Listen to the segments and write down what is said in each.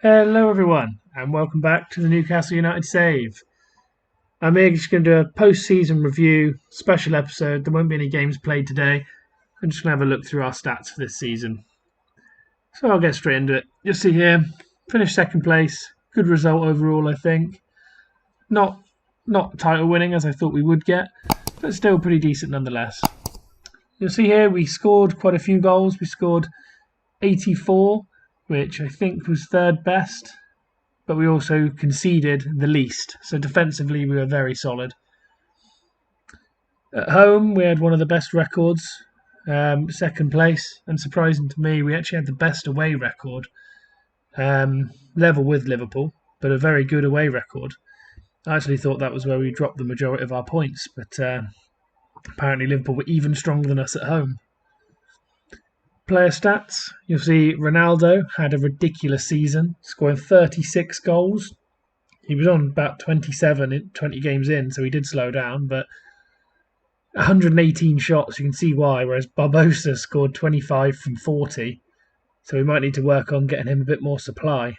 Hello, everyone, and welcome back to the Newcastle United Save. I'm here just going to do a post-season review special episode. There won't be any games played today. I'm just going to have a look through our stats for this season. So I'll get straight into it. You'll see here, finished second place. Good result overall, I think. Not not title winning as I thought we would get, but still pretty decent nonetheless. You'll see here we scored quite a few goals. We scored 84, which I think was third best, but we also conceded the least. So defensively, we were very solid. At home, we had one of the best records, second place, and surprising to me, we actually had the best away record, level with Liverpool, but a very good away record. I actually thought that was where we dropped the majority of our points, but apparently Liverpool were even stronger than us at home. Player stats, you'll see Ronaldo had a ridiculous season, scoring 36 goals. He was on about 27, 20 games in, so he did slow down, but 118 shots, you can see why, whereas Barbosa scored 25 from 40, so we might need to work on getting him a bit more supply.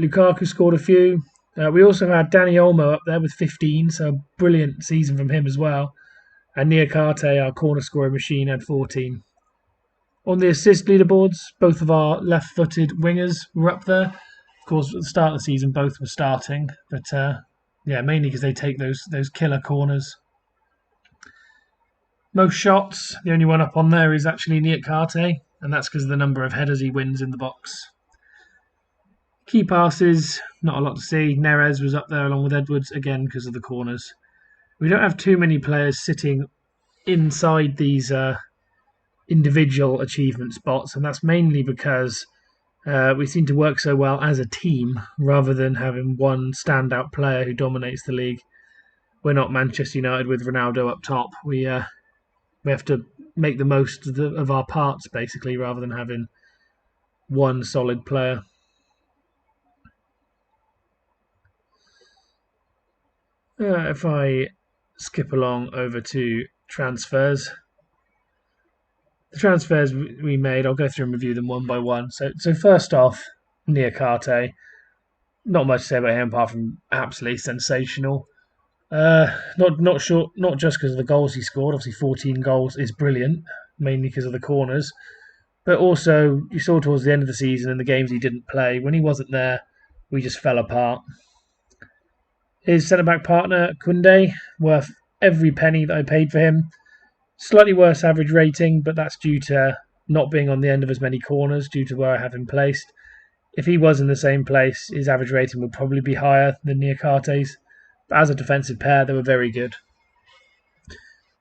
Lukaku scored a few. We also had Danny Olmo up there with 15, so a brilliant season from him as well. And Niakate, our corner scoring machine, had 14. On the assist leaderboards, both of our left-footed wingers were up there. Of course, at the start of the season, both were starting, but mainly because they take those killer corners. Most shots, the only one up on there is actually Niakate, and that's because of the number of headers he wins in the box. Key passes, not a lot to see. Neres was up there along with Edwards, again because of the corners. We don't have too many players sitting inside these individual achievement spots, and that's mainly because we seem to work so well as a team rather than having one standout player who dominates the league. We're not Manchester United with Ronaldo up top. We have to make the most of our parts, basically, rather than having one solid player. If I skip along over to transfers, the transfers we made, I'll go through and review them one by one. So first off, Niakate. Not much to say about him apart from absolutely sensational. Not sure, not just because of the goals he scored. Obviously, 14 goals is brilliant, mainly because of the corners. But also, you saw towards the end of the season in the games he didn't play, when he wasn't there, we just fell apart. His centre-back partner, Koundé, worth every penny that I paid for him. Slightly worse average rating, but that's due to not being on the end of as many corners due to where I have him placed. If he was in the same place, his average rating would probably be higher than Niakate's. But as a defensive pair, they were very good.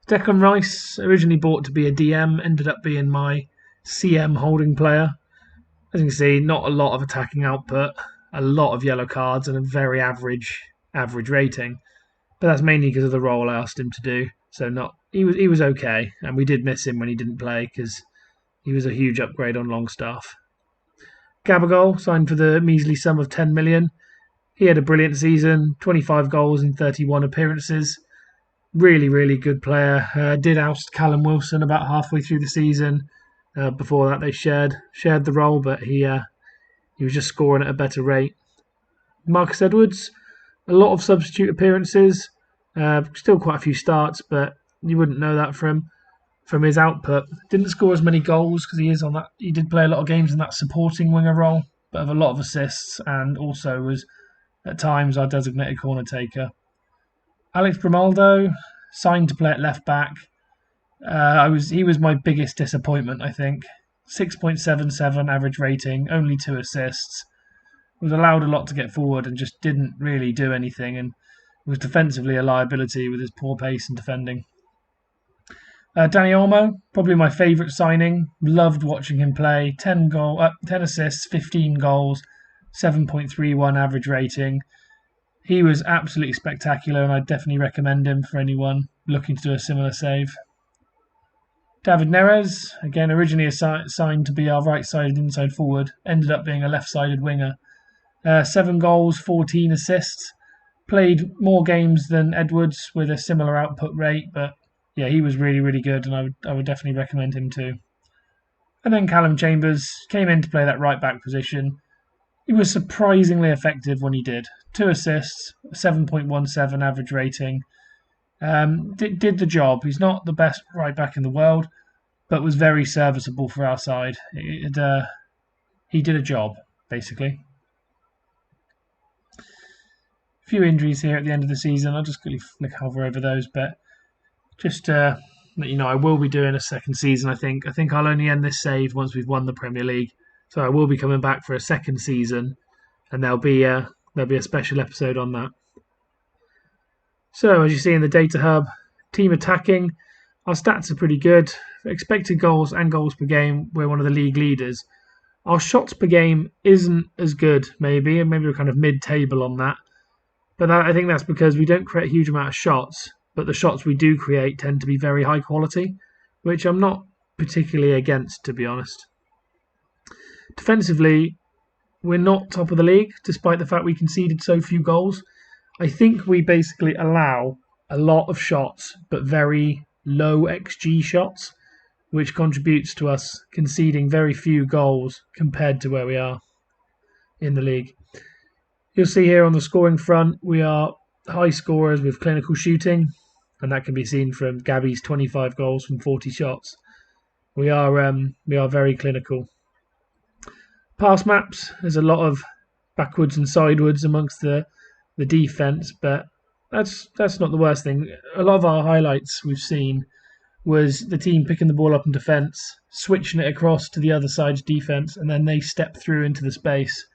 Declan Rice, originally bought to be a DM, ended up being my CM holding player. As you can see, not a lot of attacking output, a lot of yellow cards, and a very average rating. But that's mainly because of the role I asked him to do. So he was okay, and we did miss him when he didn't play because he was a huge upgrade on Longstaff. Gabagol signed for the measly sum of 10 million. He had a brilliant season, 25 goals in 31 appearances. Really, really good player. Did oust Callum Wilson about halfway through the season. Before that, they shared the role, but he was just scoring at a better rate. Marcus Edwards, a lot of substitute appearances. Still quite a few starts, but you wouldn't know that from his output. Didn't score as many goals because he is on that. He did play a lot of games in that supporting winger role, but have a lot of assists and also was at times our designated corner taker. Alex Grimaldo signed to play at left back. He was my biggest disappointment, I think. 6.77 average rating, only 2 assists. Was allowed a lot to get forward and just didn't really do anything, and was defensively a liability with his poor pace and defending. Danny Olmo, probably my favourite signing. Loved watching him play. 10 assists, 15 goals, 7.31 average rating. He was absolutely spectacular, and I'd definitely recommend him for anyone looking to do a similar save. David Neres, again, originally assigned to be our right-sided inside forward, ended up being a left-sided winger. 7 goals, 14 assists. Played more games than Edwards with a similar output rate, but yeah, he was really, really good, and I would definitely recommend him too. And then Callum Chambers came in to play that right-back position. he was surprisingly effective when he did. 2 assists, 7.17 average rating. Did the job. He's not the best right back in the world, but was very serviceable for our side. He did a job, basically. A few injuries here at the end of the season. I'll just quickly hover over those, but just let you know, I will be doing a second season. I think I'll only end this save once we've won the Premier League. So I will be coming back for a second season, and there'll be a special episode on that. So as you see in the data hub, team attacking, our stats are pretty good. For expected goals and goals per game, we're one of the league leaders. Our shots per game isn't as good, maybe we're kind of mid-table on that. But I think that's because we don't create a huge amount of shots, but the shots we do create tend to be very high quality, which I'm not particularly against, to be honest. Defensively, we're not top of the league, despite the fact we conceded so few goals. I think we basically allow a lot of shots, but very low XG shots, which contributes to us conceding very few goals compared to where we are in the league. You'll see here on the scoring front, we are high scorers with clinical shooting, and that can be seen from Gabby's 25 goals from 40 shots. We are very clinical. Pass maps, there's a lot of backwards and sidewards amongst the defence, but that's not the worst thing. A lot of our highlights we've seen was the team picking the ball up in defence, switching it across to the other side's defence, and then they step through into the space,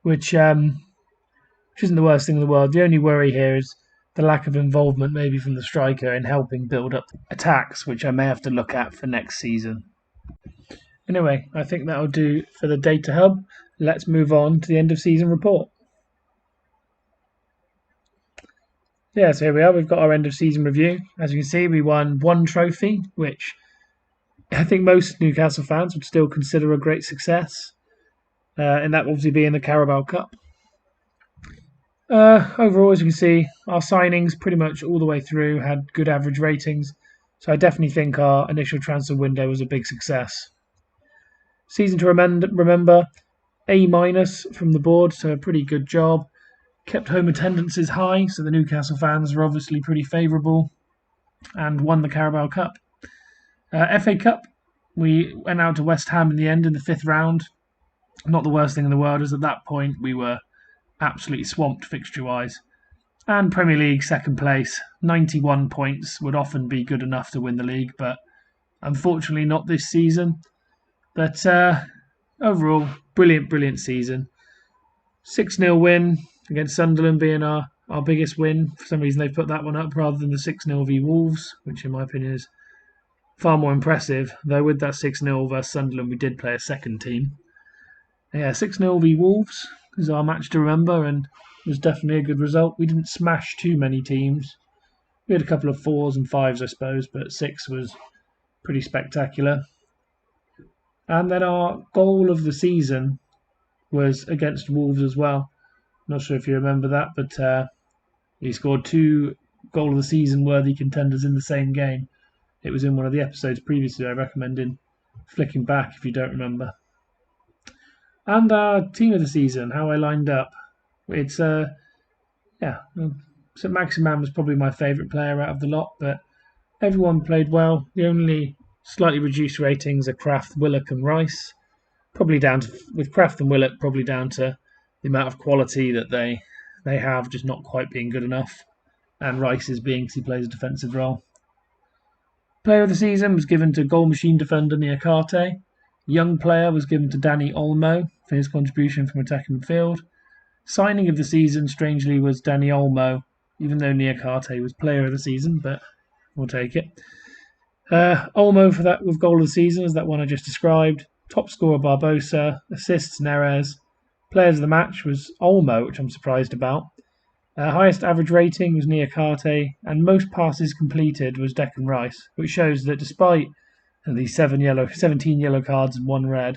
which isn't the worst thing in the world. The only worry here is the lack of involvement maybe from the striker in helping build up attacks, which I may have to look at for next season. Anyway, I think that'll do for the data hub. Let's move on to the end of season report. Yeah, so here we are. We've got our end of season review. As you can see, we won 1 trophy, which I think most Newcastle fans would still consider a great success. And that will obviously be in the Carabao Cup. Overall, as you can see, our signings pretty much all the way through had good average ratings. So I definitely think our initial transfer window was a big success. Season to remember, A- from the board, so a pretty good job. Kept home attendances high, so the Newcastle fans were obviously pretty favourable, and won the Carabao Cup. FA Cup, we went out to West Ham in the end in the 5th round. Not the worst thing in the world, as at that point we were absolutely swamped fixture-wise. And Premier League 2nd place, 91 points would often be good enough to win the league, but unfortunately not this season. But overall, brilliant season. 6-0 win against Sunderland being our biggest win. For some reason, they've put that one up rather than the 6-0 v Wolves, which in my opinion is far more impressive. Though with that 6-0 versus Sunderland, we did play a second team. Yeah, 6-0 v Wolves is our match to remember, and it was definitely a good result. We didn't smash too many teams. We had a couple of 4s and 5s, I suppose, but 6 was pretty spectacular. And then our goal of the season was against Wolves as well. Not sure if you remember that, but he scored 2 goal of the season worthy contenders in the same game. It was in one of the episodes previously. I recommend flicking back if you don't remember. And our team of the season, how I lined up. It's St Maximan was probably my favourite player out of the lot, but everyone played well. The only slightly reduced ratings are Kraft, Willock, and Rice. Probably down to, with Kraft and Willock, probably down to the amount of quality that they have, just not quite being good enough. And Rice is being, because he plays a defensive role. Player of the season was given to goal machine defender Niakate. Young player was given to Danny Olmo for his contribution from attacking midfield. Signing of the season, strangely, was Danny Olmo, even though Niakate was player of the season, but we'll take it. Olmo for that with goal of the season is that one I just described. Top scorer Barbosa, assists Neres. Players of the match was Olmo, which I'm surprised about. Highest average rating was Niakate, and most passes completed was Declan Rice, which shows that despite the 17 yellow cards and 1 red,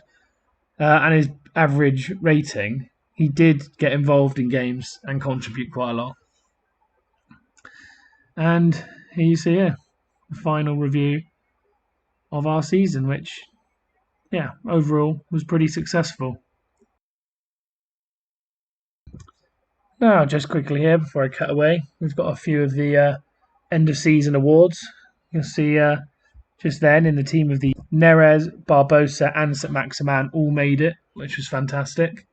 and his average rating, he did get involved in games and contribute quite a lot. And here you see the final review of our season, which, overall was pretty successful. Now, just quickly here before I cut away, we've got a few of the end of season awards. You'll see just then in the team of the Neres, Barbosa, and St Maximan all made it, which was fantastic.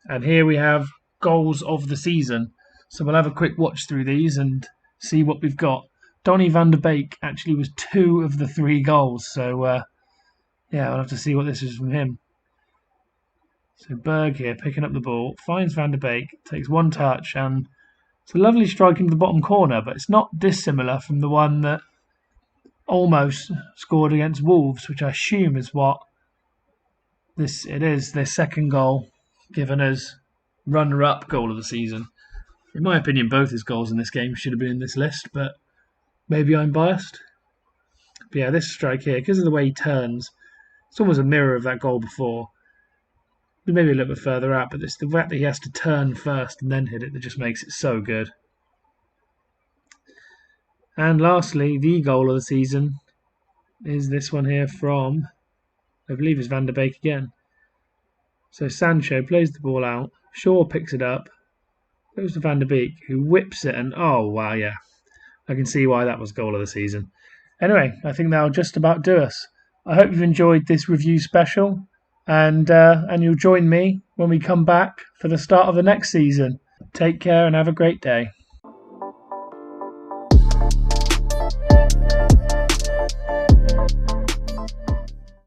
And here we have goals of the season. So we'll have a quick watch through these and see what we've got. Donny van der Beek actually was 2 of the 3 goals. So, yeah, we'll have to see what this is from him. So Berg here picking up the ball, finds van der Beek, takes one touch, and it's a lovely strike into the bottom corner, but it's not dissimilar from the one that almost scored against Wolves, which I assume is what it is, their second goal, given as runner-up goal of the season. In my opinion, both his goals in this game should have been in this list, but maybe I'm biased. But yeah, this strike here, because of the way he turns, it's almost a mirror of that goal before. Maybe a little bit further out, but it's the fact that he has to turn first and then hit it that just makes it so good. And lastly, the goal of the season is this one here from, I believe it's Van der Beek again. So Sancho plays the ball out, Shaw picks it up, goes to Van der Beek, who whips it, and oh wow, yeah, I can see why that was goal of the season. Anyway, I think that'll just about do us. I hope you've enjoyed this review special, and you'll join me when we come back for the start of the next season. Take care and have a great day.